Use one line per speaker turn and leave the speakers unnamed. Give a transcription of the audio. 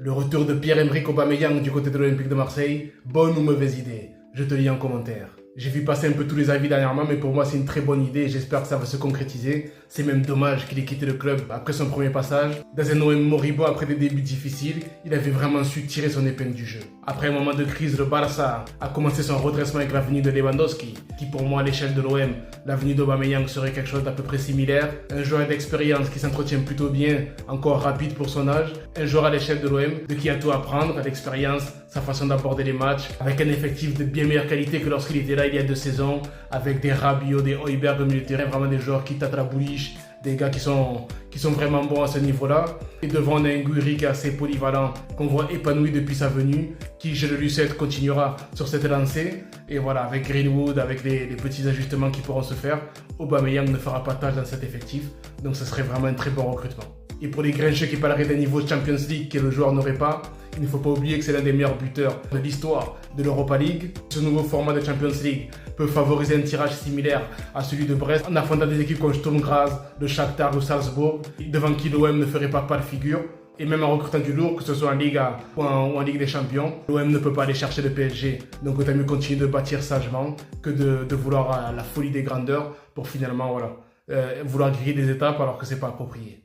Le retour de Pierre-Emerick Aubameyang du côté de l'Olympique de Marseille, bonne ou mauvaise idée? Je te lis en commentaire. J'ai vu passer un peu tous les avis dernièrement, mais pour moi c'est une très bonne idée et j'espère que ça va se concrétiser. C'est même dommage qu'il ait quitté le club après son premier passage. Dans un OM moribond après des débuts difficiles, il avait vraiment su tirer son épingle du jeu. Après un moment de crise, le Barça a commencé son redressement avec l'avenue de Lewandowski, qui pour moi à l'échelle de l'OM, l'avenue d'Aubameyang serait quelque chose d'à peu près similaire. Un joueur d'expérience qui s'entretient plutôt bien, encore rapide pour son âge. Un joueur à l'échelle de l'OM, de qui a tout à apprendre, à l'expérience, sa façon d'aborder les matchs, avec un effectif de bien meilleure qualité que lorsqu'il était là il y a 2 saisons, avec des Rabiot, des Højbjerg au milieu de terrain, vraiment des joueurs qui tâtent la bouliche, des gars qui sont vraiment bons à ce niveau-là. Et devant, on a un Gouiri qui est assez polyvalent, qu'on voit épanoui depuis sa venue, qui, je le lui souhaite, continuera sur cette lancée. Et voilà, avec Greenwood, avec les petits ajustements qui pourront se faire, Aubameyang ne fera pas tâche dans cet effectif. Donc ce serait vraiment un très bon recrutement. Et pour les grincheux qui parleraient d'un niveau Champions League que le joueur n'aurait pas, il ne faut pas oublier que c'est l'un des meilleurs buteurs de l'histoire de l'Europa League. Ce nouveau format de Champions League peut favoriser un tirage similaire à celui de Brest en affrontant des équipes comme Sturm Graz, le Shakhtar ou Salzbourg, devant qui l'OM ne ferait pas de figure. Et même en recrutant du lourd, que ce soit en Liga ou en Ligue des Champions, l'OM ne peut pas aller chercher le PSG. Donc autant mieux continuer de bâtir sagement que de vouloir la folie des grandeurs pour finalement vouloir griller des étapes alors que c'est pas approprié.